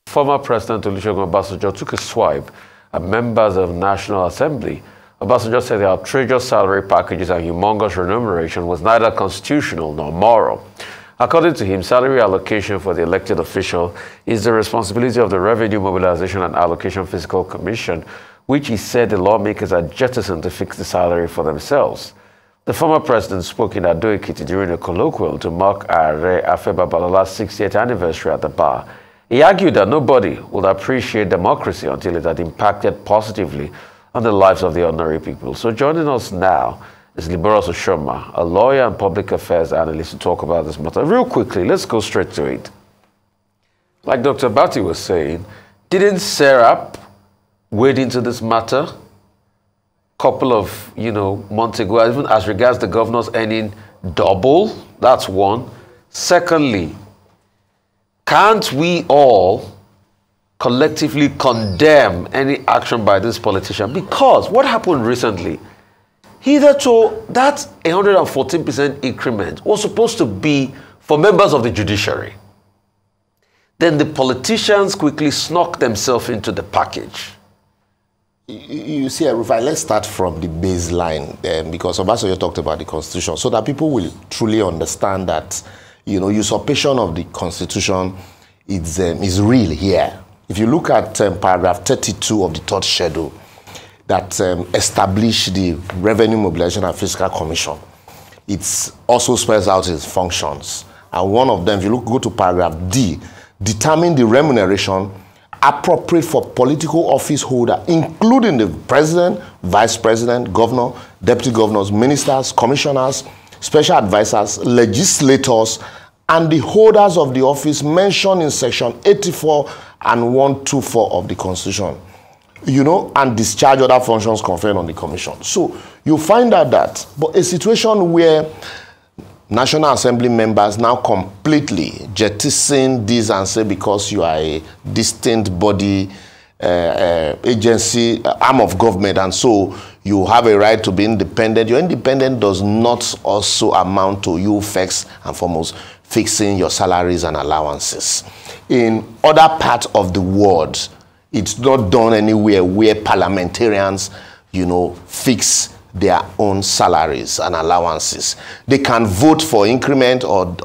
Former President Olusegun Obasanjo took a swipe at members of National Assembly. Obasanjo said the outrageous salary packages and humongous remuneration was neither constitutional nor moral. According to him, salary allocation for the elected official is the responsibility of the Revenue Mobilization and Allocation Fiscal Commission, which he said the lawmakers had jettisoned to fix the salary for themselves. The former president spoke in Ado-Ekiti during a colloquial to mark Are Afe Babalola's 60th anniversary at the bar. He argued that nobody would appreciate democracy until it had impacted positively on the lives of the ordinary people. So joining us now is Liboros Oshoma, a lawyer and public affairs analyst, to talk about this matter. Real quickly, let's go straight to it. Like Dr. Bati was saying, didn't Serap wade into this matter a couple of months ago, even as regards the governors earning double? That's one. Secondly, can't we all collectively condemn any action by this politician? Because what happened recently, hitherto, that 114% increment was supposed to be for members of the judiciary. Then the politicians quickly snuck themselves into the package. You see, Rufai, let's start from the baseline, because Obasanjo talked about the Constitution, so that people will truly understand that usurpation of the Constitution is real here. If you look at paragraph 32 of the third schedule that established the Revenue Mobilization and Fiscal Commission, it also spells out its functions. And one of them, if you go to paragraph D, determine the remuneration appropriate for political office holder, including the president, vice president, governor, deputy governors, ministers, commissioners, special advisors, legislators, and the holders of the office mentioned in section 84 and 124 of the Constitution, and discharge other functions conferred on the commission. So you find out that, but a situation where National Assembly members now completely jettison this and say because you are a distinct body, agency, arm of government, and so you have a right to be independent. Your independence does not also amount to you first and foremost fixing your salaries and allowances. In other parts of the world, it's not done anywhere where parliamentarians, fix their own salaries and allowances. They can vote for increment or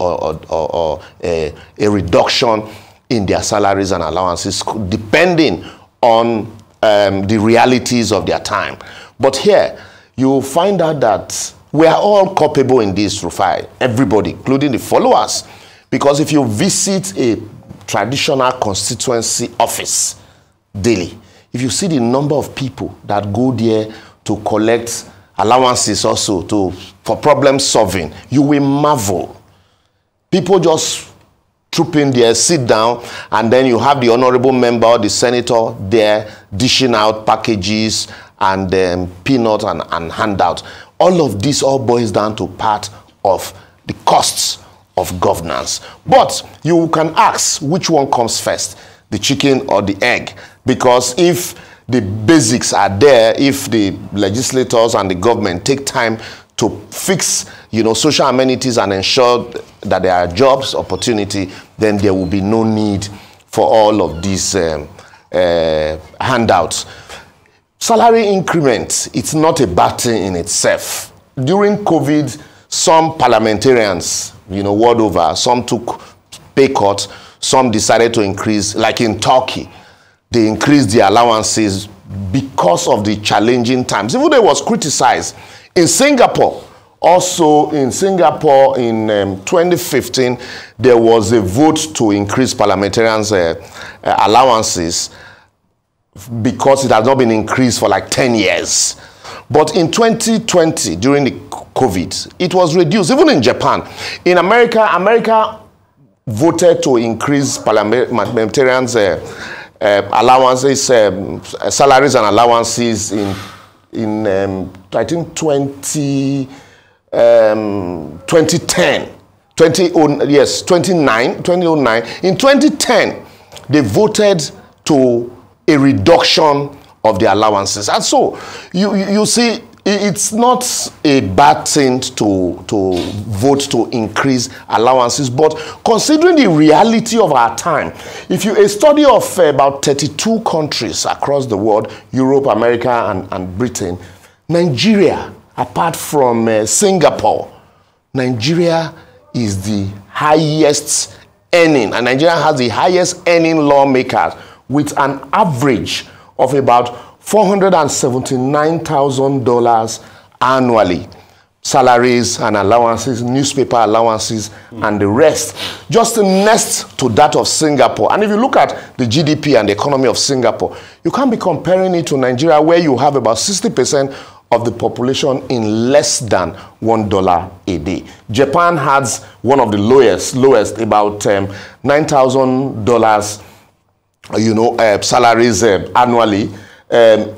a reduction in their salaries and allowances depending on the realities of their time. But here, you find out that we are all culpable in this, Rufai, everybody, including the followers. Because if you visit a traditional constituency office daily, if you see the number of people that go there to collect allowances also for problem solving, you will marvel. People just troop in there, sit down, and then you have the honorable member or the senator there dishing out packages and peanuts and handouts. All of this all boils down to part of the costs of governance. But you can ask which one comes first, the chicken or the egg, because if the basics are there, if the legislators and the government take time to fix, social amenities and ensure that there are jobs, opportunity, then there will be no need for all of these handouts. Salary increment, it's not a bad thing in itself. During COVID, some parliamentarians, world over, some took pay cuts, some decided to increase, like in Turkey. They increased the allowances because of the challenging times. Even though it was criticized. In Singapore, also in 2015, there was a vote to increase parliamentarians' allowances because it has not been increased for like 10 years. But in 2020, during the COVID, it was reduced. Even in Japan. In America voted to increase parliamentarians' allowances, salaries and allowances in I think 2010, 2009. In 2010, they voted to a reduction of the allowances. And so you see it's not a bad thing to vote to increase allowances, but considering the reality of our time, if you a study of about 32 countries across the world, Europe, America, and Britain, Nigeria, apart from Singapore, Nigeria is the highest earning, and Nigeria has the highest earning lawmakers with an average of about $479,000 annually. Salaries and allowances, newspaper allowances, and the rest. Just next to that of Singapore. And if you look at the GDP and the economy of Singapore, you can't be comparing it to Nigeria, where you have about 60% of the population in less than $1 a day. Japan has one of the lowest, about $9,000, salaries annually.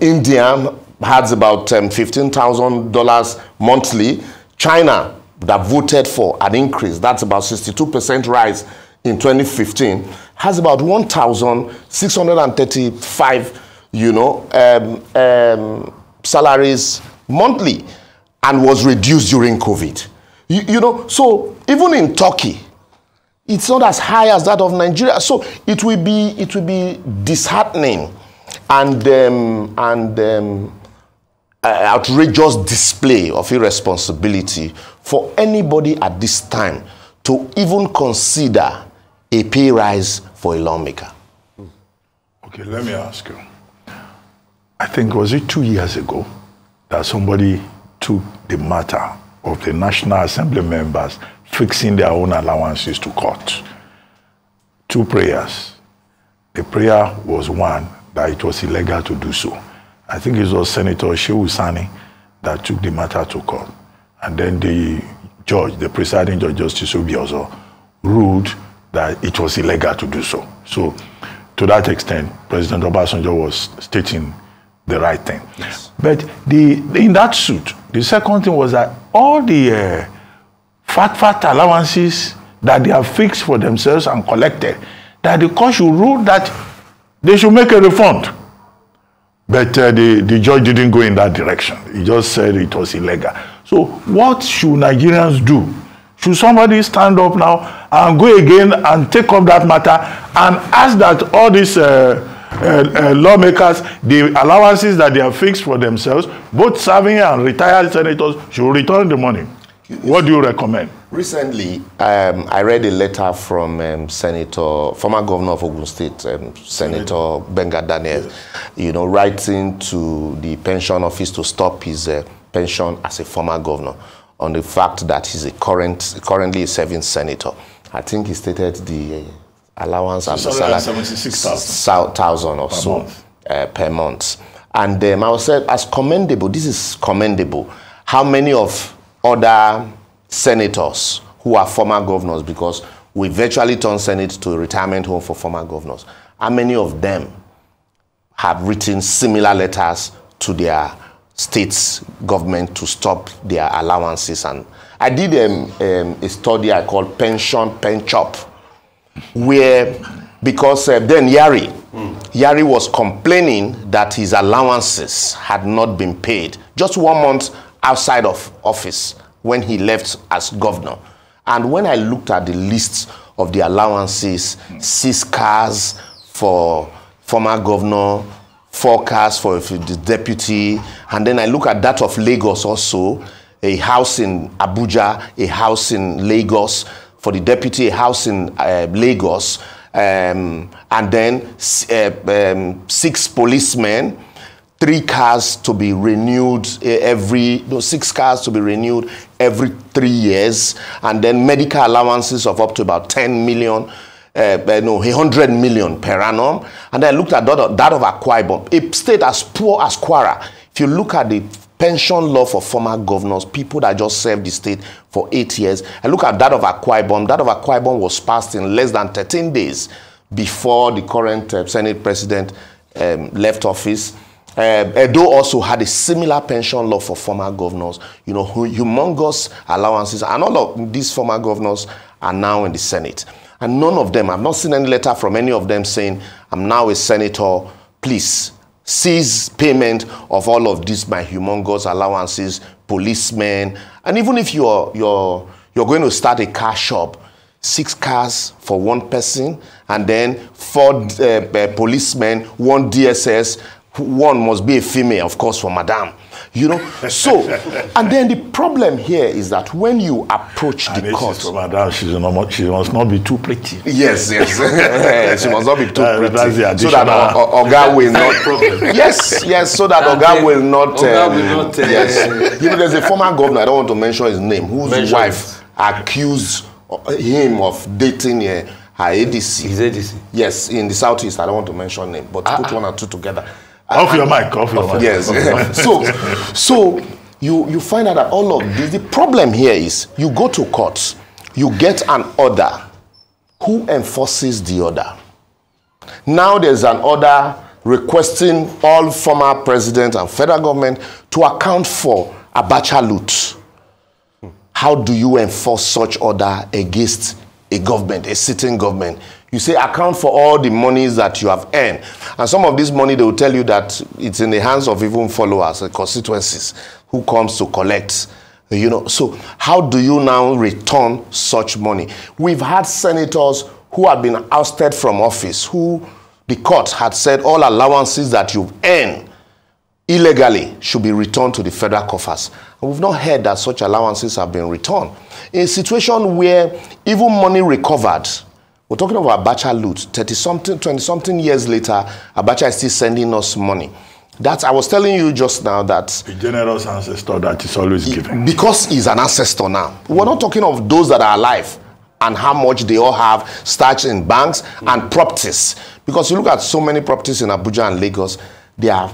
India has about $15,000 monthly. China, that voted for an increase, that's about 62% rise in 2015, has about 1,635, salaries monthly, and was reduced during COVID. So even in Turkey, it's not as high as that of Nigeria. So it will be disheartening and outrageous display of irresponsibility for anybody at this time to even consider a pay rise for a lawmaker. Okay, let me ask you. I think, was it 2 years ago that somebody took the matter of the National Assembly members fixing their own allowances to court? 2 prayers. The prayer was one, that it was illegal to do so. I think it was Senator Shehu Sani that took the matter to court. And then the judge, the presiding judge, Justice Obiozor, ruled that it was illegal to do so. So, to that extent, President Obasanjo was stating the right thing. Yes. But in that suit, the second thing was that all the fat allowances that they have fixed for themselves and collected, that the court should rule that they should make a refund. But the judge didn't go in that direction. He just said it was illegal. So what should Nigerians do? Should somebody stand up now and go again and take up that matter and ask that all these lawmakers, the allowances that they have fixed for themselves, both serving and retired senators, should return the money? What do you recommend? Recently, I read a letter from former governor of Ogun State, Senator Benga Daniel, writing to the pension office to stop his pension as a former governor on the fact that he's currently a serving senator. I think he stated the allowance and the salary 76,000 or so per month. And I was said, as commendable, this is commendable. How many of other senators who are former governors, because we virtually turned Senate to a retirement home for former governors, how many of them have written similar letters to their state's government to stop their allowances? And I did a study I called Pension Pen Chop, where, because then Yari was complaining that his allowances had not been paid just 1 month outside of office when he left as governor. And when I looked at the list of the allowances, 6 cars for former governor, 4 cars for the deputy, and then I look at that of Lagos also, a house in Abuja, a house in Lagos, for the deputy, a house in Lagos, and then 6 policemen, 3 cars to be renewed 6 cars to be renewed every 3 years, and then medical allowances of up to about 100 million per annum. And then I looked at that of Akwa Ibom, a state as poor as Kwara. If you look at the pension law for former governors, people that just served the state for 8 years, I look at that of Akwa Ibom. That of Akwa Ibom was passed in less than 13 days before the current Senate president left office. Edo also had a similar pension law for former governors, humongous allowances, and all of these former governors are now in the Senate. And none of them, I've not seen any letter from any of them saying, I'm now a senator, please cease payment of all of these my humongous allowances, policemen, and even if you're going to start a car shop, 6 cars for one person, and then 4 policemen, 1 DSS, 1 must be a female, of course, for madam. You know, so, and then the problem here is that when you approach the court, for madam, she must not be too pretty. Yes, she must not be too pretty, that's so that Oga will not. Yes, so that Oga will not. Yes, you know, there's a former governor, I don't want to mention his name, whose wife accused him of dating her ADC. His ADC. Yes, in the southeast. I don't want to mention name, but put 1 or 2 together. Off your mic. Yes. So you find out that all of this. The problem here is you go to court, you get an order. Who enforces the order? Now there's an order requesting all former presidents and federal government to account for Abacha loot. How do you enforce such order against a government, a sitting government? You say account for all the monies that you have earned. And some of this money, they will tell you that it's in the hands of even followers, constituencies, who comes to collect. You know, so how do you now return such money? We've had senators who have been ousted from office, who the court had said all allowances that you've earned illegally should be returned to the federal coffers. And we've not heard that such allowances have been returned. In a situation where even money recovered, we're talking about Abacha loot, 20-something years later, Abacha is still sending us money. I was telling you just now that... The generous ancestor that is always giving. Because he's an ancestor now. We're not talking of those that are alive and how much they all have stashed in banks and properties. Because you look at so many properties in Abuja and Lagos, they are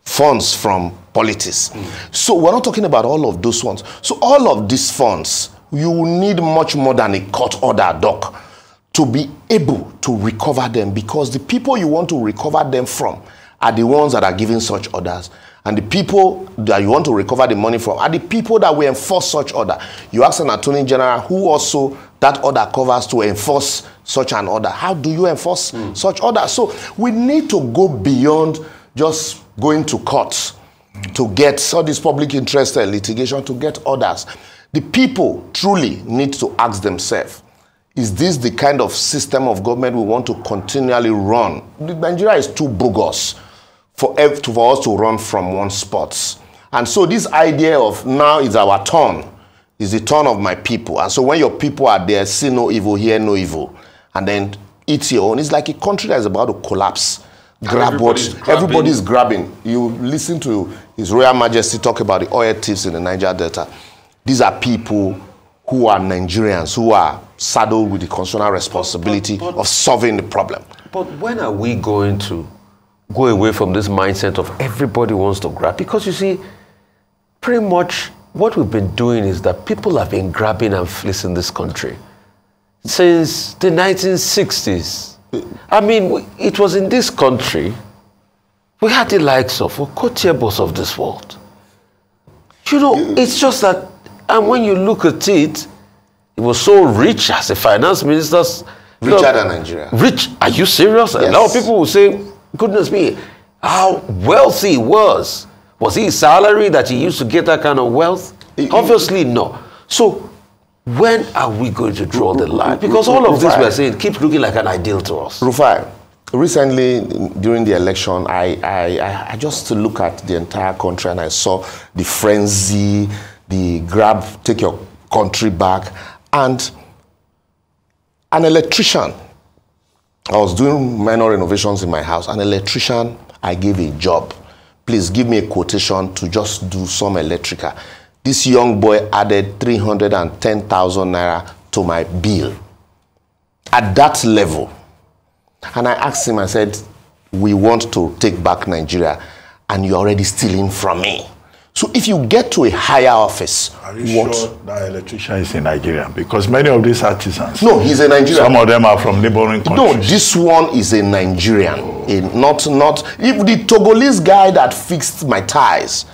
funds from politics. So we're not talking about all of those ones. So all of these funds, you need much more than a court order, doc, to be able to recover them, because the people you want to recover them from are the ones that are giving such orders, and the people that you want to recover the money from are the people that will enforce such order. You ask an attorney general who also that order covers to enforce such an order. How do you enforce such order? So we need to go beyond just going to courts to get all this public interest litigation, to get orders. The people truly need to ask themselves, is this the kind of system of government we want to continually run? Nigeria is too bogus for us to run from one spot. And so this idea of now is our turn, is the turn of my people. And so when your people are there, see no evil, hear no evil, and then eat your own. It's like a country that is about to collapse. Everybody's grabbing. You listen to His Royal Majesty talk about the oil thieves in the Niger Delta. These are people who are Nigerians, who are saddled with the constitutional responsibility of solving the problem. But when are we going to go away from this mindset of everybody wants to grab? Because you see, pretty much what we've been doing is that people have been grabbing and fleecing this country since the 1960s. I mean, it was in this country we had the likes of Okotiebos of this world. You know, it's just that, and when you look at it, he was so rich as a finance minister. Richer than Nigeria. Rich? Are you serious? Yes. A lot of people will say, goodness me, how wealthy he was. Was he salary that he used to get that kind of wealth? Obviously, no. So, when are we going to draw the line? Because all of this we're saying keeps looking like an ideal to us. Rufai, recently during the election, I just look at the entire country and I saw the frenzy, the grab, take your country back, and an electrician. I was doing minor renovations in my house. An electrician, I gave a job. Please give me a quotation to just do some electrical. This young boy added 310,000 naira to my bill. At that level. And I asked him, I said, we want to take back Nigeria, and you're already stealing from me. So if you get to a higher office, are you sure that electrician is in Nigeria? Because many of these artisans, no, he's a Nigerian. Some of them are from neighboring countries. No, this one is a Nigerian. Not if the Togolese guy that fixed my ties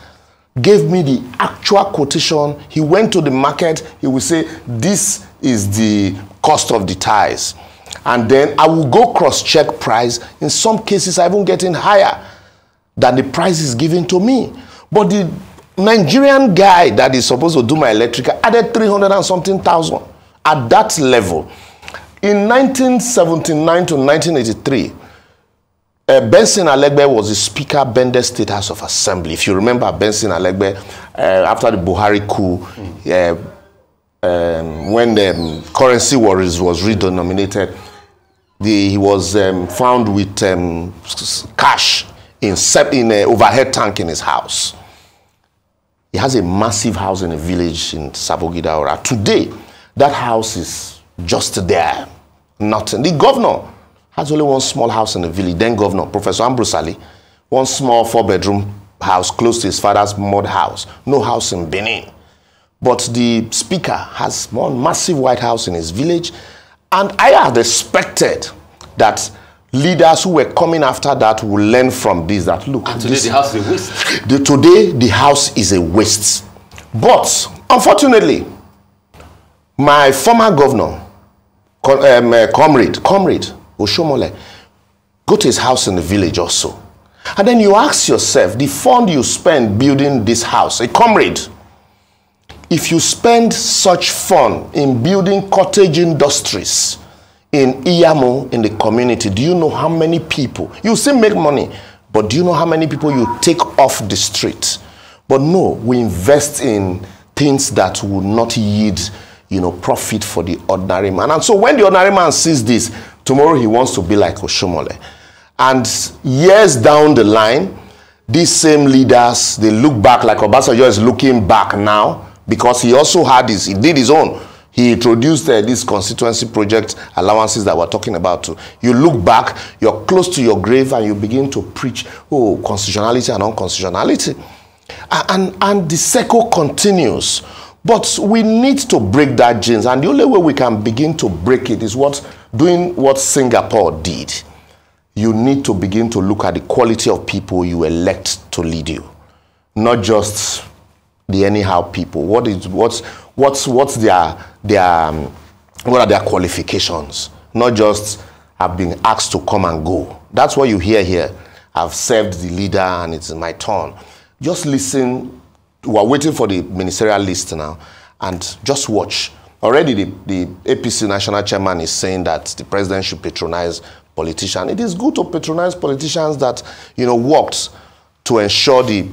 gave me the actual quotation, he went to the market, he will say, this is the cost of the ties. And then I will go cross-check price. In some cases, I even getting higher. than the price is given to me. But the Nigerian guy that is supposed to do my electrical added 300 and something thousand at that level. In 1979 to 1983, Benson Alegbe was the Speaker of Bende State House of Assembly. If you remember Benson Alegbe, after the Buhari coup, when the currency was redenominated, he was found with cash in an overhead tank in his house. He has a massive house in a village in Sabogida Ora. Today, that house is just there. Nothing. The governor has only one small house in the village. Then Governor, Professor Ambrose Ali, one small 4-bedroom house close to his father's mud house. No house in Benin. But the Speaker has one massive white house in his village. And I had expected that leaders who were coming after that will learn from this, that look. And today the house is a waste. Today the house is a waste. But unfortunately, my former governor, comrade Oshomole, go to his house in the village also. And then you ask yourself, the fund you spend building this house, a comrade, if you spend such fund in building cottage industries in Iyamo, in the community, do you know how many people, you still make money, but do you know how many people you take off the street? But no, we invest in things that will not yield, profit for the ordinary man. And so when the ordinary man sees this, tomorrow he wants to be like Oshomole. And years down the line, these same leaders, they look back like Obasanjo is looking back now, because he also had this, he did his own. He introduced this constituency project allowances that we're talking about too. You look back, you're close to your grave, and you begin to preach, constitutionality and unconstitutionality. And the cycle continues. But we need to break that genes, and the only way we can begin to break it is doing what Singapore did. You need to begin to look at the quality of people you elect to lead you, not just the anyhow people. What are their qualifications? Not just have been asked to come and go. That's what you hear here. I've served the leader and it's my turn. Just listen. We're waiting for the ministerial list now, and just watch. Already the APC national chairman is saying that the president should patronize politicians. It is good to patronize politicians that worked to ensure the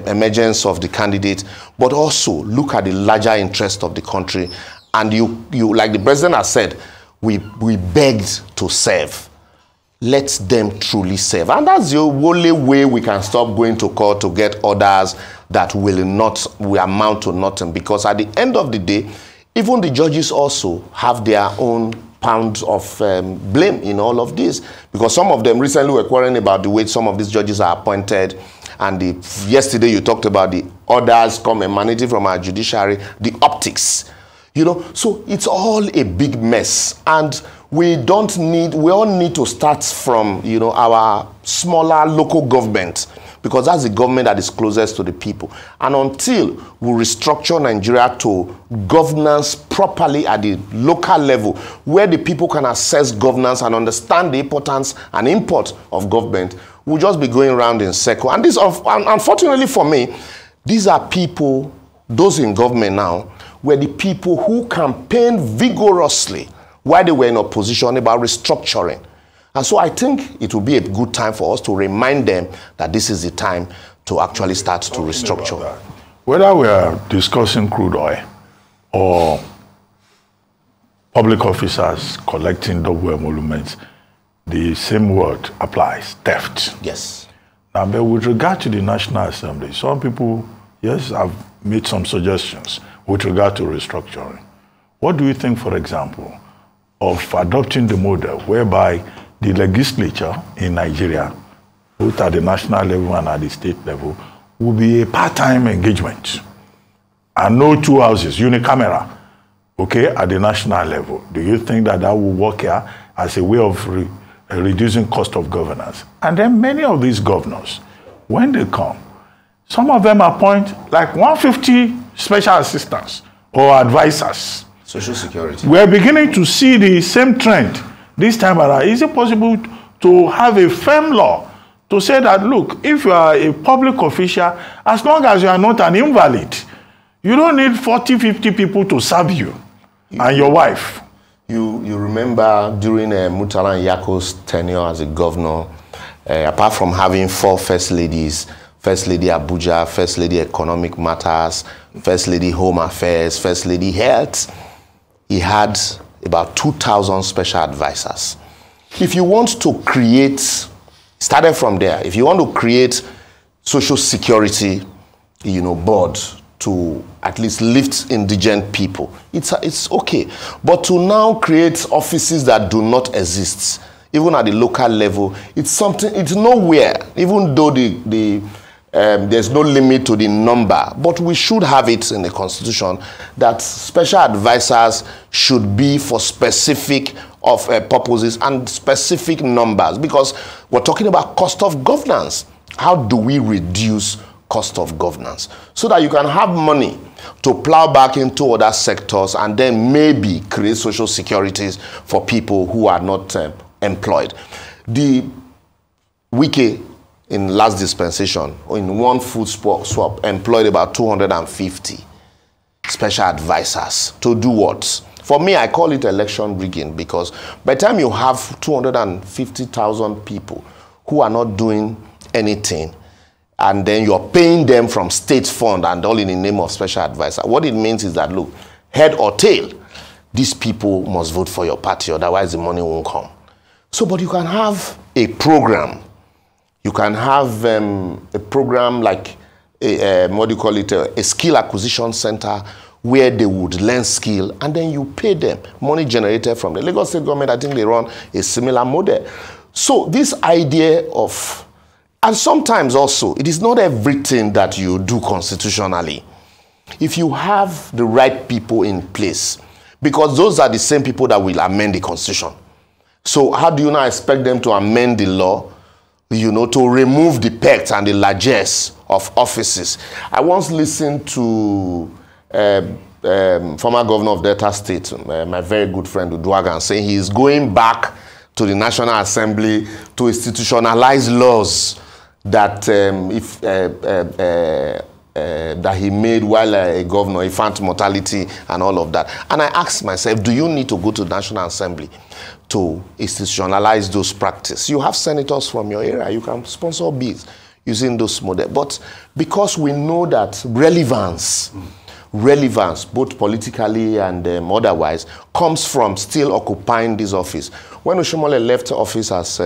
emergence of the candidate, but also look at the larger interest of the country. And you like the president has said, we begged to serve. Let them truly serve. And that's the only way we can stop going to court to get orders that will amount to nothing. Because at the end of the day, even the judges also have their own pound of blame in all of this. Because some of them recently were quarreling about the way some of these judges are appointed. And yesterday you talked about the orders emanating from our judiciary, the optics. So it's all a big mess. And we all need to start from, our smaller local government, because that's the government that is closest to the people. And until we restructure Nigeria to governance properly at the local level, where the people can assess governance and understand the importance and import of government, we'll just be going around in circle. And this, unfortunately for me, these are people, those in government now, were the people who campaigned vigorously while they were in opposition about restructuring. And so I think it will be a good time for us to remind them that this is the time to actually start to restructure. Whether we are discussing crude oil or public officers collecting double emoluments, the same word applies, theft. Yes. Now, but with regard to the National Assembly, some people, yes, have made some suggestions with regard to restructuring. What do you think, for example, of adopting the model whereby the legislature in Nigeria, both at the national level and at the state level, will be a part-time engagement and no two houses, unicameral, okay, at the national level? Do you think that will work here as a way of reducing cost of governance? And then many of these governors, when they come, some of them appoint like 150 special assistants or advisors. Social security. We're beginning to see the same trend this time around. Is it possible to have a firm law to say that, look, if you are a public official, as long as you are not an invalid, you don't need 40, 50 people to serve you and your wife. You remember during Murtala Nyako's tenure as a governor, apart from having 4 first ladies, First Lady Abuja, First Lady Economic Matters, First Lady Home Affairs, First Lady Health, he had about 2,000 special advisors. If you want to create, started from there, if you want to create social security, board to at least lift indigent people, it's okay. But to now create offices that do not exist, even at the local level, it's nowhere, even though there's no limit to the number, but we should have it in the Constitution that special advisors should be for specific purposes and specific numbers, because we're talking about cost of governance. How do we reduce cost of governance so that you can have money to plow back into other sectors and then maybe create social securities for people who are not employed? The Wike in last dispensation, in one food swap, employed about 250 special advisors to do what? For me, I call it election rigging, because by the time you have 250,000 people who are not doing anything, and then you're paying them from state fund and all in the name of special advisor, what it means is that, look, head or tail, these people must vote for your party, otherwise the money won't come. So, but you can have a program. You can have a program like a skill acquisition center where they would learn skill and then you pay them money generated from the Lagos State government. I think they run a similar model. So this idea of, and sometimes also, it is not everything that you do constitutionally. If you have the right people in place, because those are the same people that will amend the Constitution. So how do you now expect them to amend the law, to remove the pegs and the largesse of offices? I once listened to former governor of Delta State, my very good friend Uduagan, saying he is going back to the National Assembly to institutionalize laws that that he made while a governor, infant mortality and all of that. And I asked myself, do you need to go to the National Assembly to institutionalize those practices? You have senators from your area, you can sponsor bills using those models. But because we know that relevance, both politically and otherwise, comes from still occupying this office. When Oshomole left office as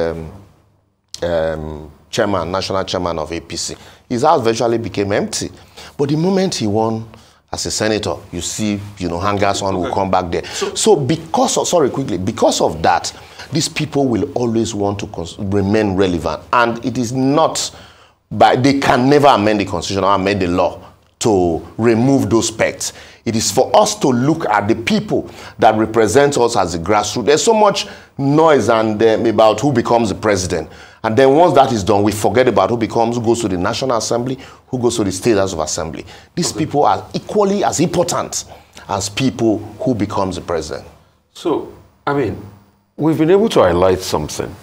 national chairman of APC, his house virtually became empty. But the moment he won as a senator, you see, hangers on will come back there. So because of that, these people will always want to remain relevant. And it is not, they can never amend the Constitution or amend the law to remove those pegs. It is for us to look at the people that represent us as the grassroots. There's so much noise and about who becomes the president. And then once that is done, we forget about who goes to the National Assembly, who goes to the State House of Assembly. These people are equally as important as people who becomes the president. So, I mean, we've been able to highlight something.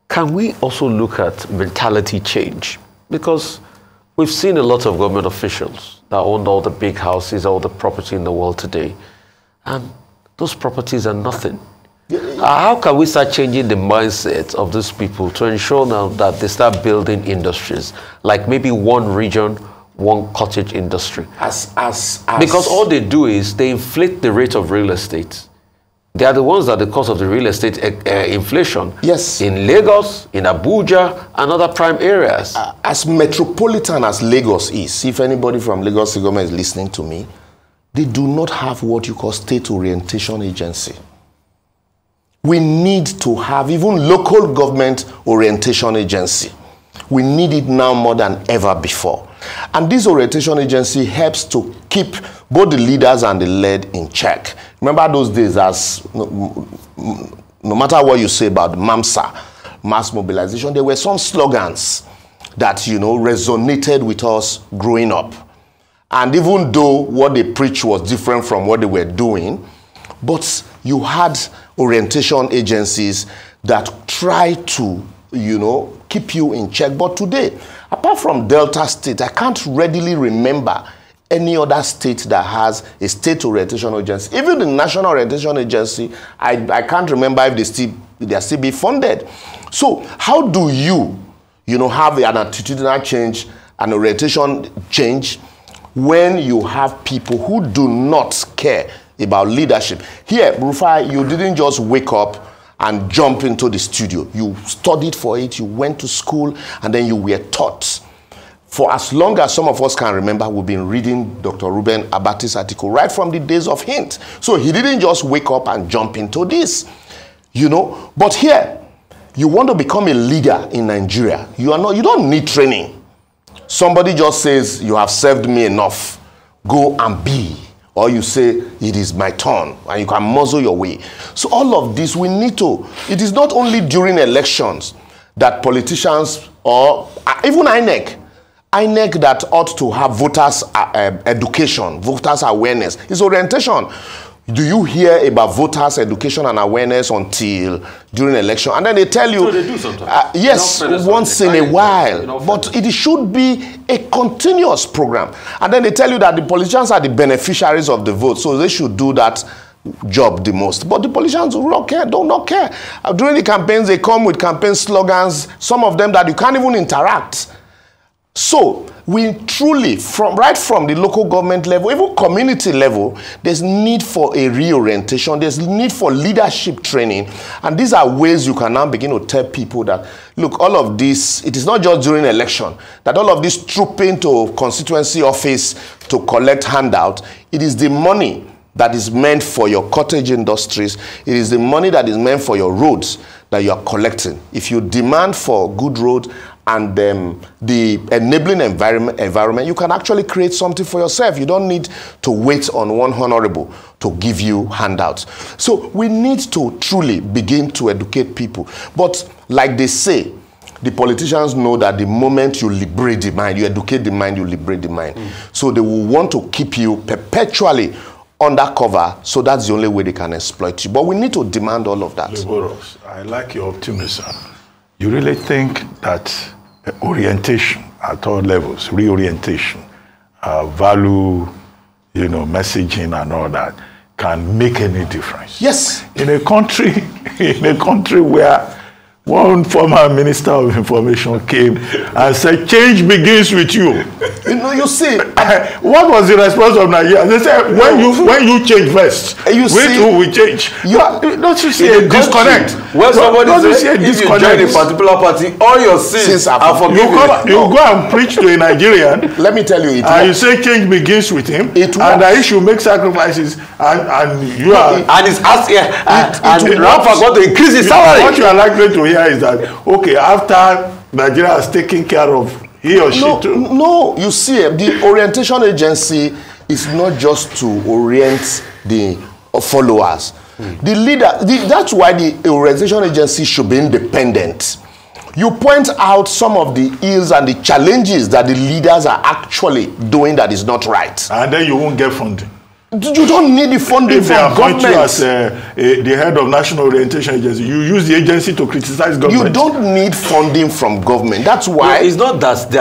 Can we also look at mentality change? Because we've seen a lot of government officials that own all the big houses, all the property in the world today, and those properties are nothing. How can we start changing the mindset of these people to ensure now that they start building industries, like maybe one region, one cottage industry? Because all they do is they inflate the rate of real estate. They are the ones that are the cause of the real estate inflation. Yes. In Lagos, in Abuja, and other prime areas. As metropolitan as Lagos is, if anybody from Lagos government is listening to me, they do not have what you call state orientation agency. We need to have even local government orientation agency. We need it now more than ever before. And this orientation agency helps to keep both the leaders and the led in check. Remember those days, as no matter what you say about MAMSA, mass mobilization, there were some slogans that, resonated with us growing up. And even though what they preached was different from what they were doing, but you had orientation agencies that try to, keep you in check. But today, apart from Delta State, I can't readily remember any other state that has a state orientation agency. Even the National Orientation Agency, I can't remember if they are still be funded. So how do you have an attitudinal change, an orientation change, when you have people who do not care about leadership? Here, Rufai, you didn't just wake up and jump into the studio. You studied for it, you went to school, and then you were taught. For as long as some of us can remember, we've been reading Dr. Reuben Abati's article right from the days of Hint. So he didn't just wake up and jump into this, But here, you want to become a leader in Nigeria. You don't need training. Somebody just says, you have served me enough, go and be. Or you say, it is my turn, and you can muzzle your way. So all of this, we need to. It is not only during elections that politicians, or even INEC that ought to have voters education, voters awareness. It's orientation. Do you hear about voters education and awareness until during election? And then they tell you, no, they do sometimes. Yes, once in a while. But it should be a continuous program. And then they tell you that the politicians are the beneficiaries of the vote, so they should do that job the most. But the politicians do not care. During the campaigns, they come with campaign slogans, some of them that you can't even interact. So we truly, right from the local government level, even community level, there's need for a reorientation. There's need for leadership training. And these are ways you can now begin to tell people that, look, all of this, it is not just during election, that all of this trooping to constituency office to collect handout, it is the money that is meant for your cottage industries. It is the money that is meant for your roads that you are collecting. If you demand for good roads and the enabling environment, you can actually create something for yourself. You don't need to wait on one honorable to give you handouts. So we need to truly begin to educate people. But like they say, the politicians know that the moment you liberate the mind, you educate the mind, you liberate the mind. So they will want to keep you perpetually undercover, so that's the only way they can exploit you. But we need to demand all of that. Leburos, I like your optimism. You really think that orientation at all levels, reorientation, value, messaging and all that, can make any difference? Yes. In a country where one former Minister of Information came and said, change begins with you. You see, what was the response of Nigeria? They said, when you change first, we too will change. Don't you see a disconnect? When somebody says, if you join a particular party, all your sins are forgiven. You go and preach to a Nigerian. Let me tell you, and you say change begins with him, and that he should make sacrifices, and you are. And it's asked here, and Rafa got to increase his salary. What you are likely to hear is that, okay, after Nigeria has taken care of he or she too. No, you see, the orientation agency is not just to orient the followers. The leader, that's why the orientation agency should be independent. You point out some of the ills and the challenges that the leaders are actually doing that is not right. And then you won't get funding. You don't need the funding from government. If they appoint you as the head of National Orientation Agency, you use the agency to criticize government. You don't need funding from government. That's why. No, it's not that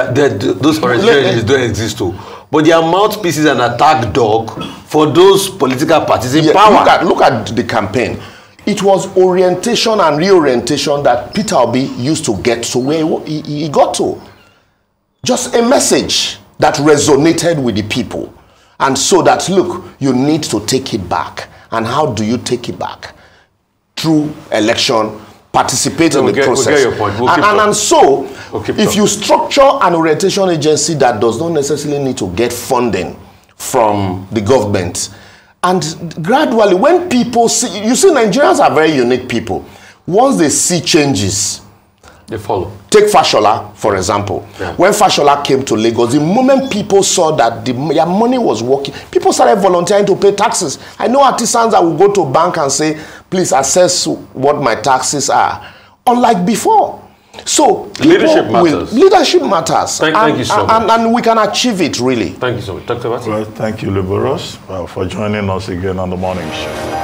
those orientation agencies don't exist too. But their mouthpiece is an attack dog for those political parties in power. Look at the campaign. It was orientation and reorientation that Peter Obi used to get to where he got to. Just a message that resonated with the people. And so that, look, you need to take it back. And how do you take it back? Through election, participate in the process. We'll get your point. And so, if you structure an orientation agency that does not necessarily need to get funding from the government, and gradually, when people see, you see, Nigerians are very unique people. Once they see changes, they follow. Take Fashola, for example. Yeah. When Fashola came to Lagos, the moment people saw that their money was working, people started volunteering to pay taxes. I know artisans that will go to a bank and say, please assess what my taxes are. Unlike before. So leadership matters. Leadership matters. Thank you so much. And we can achieve it, really. Thank you so much. Dr. Abati. Well, thank you, Leburos, for joining us again on The Morning Show.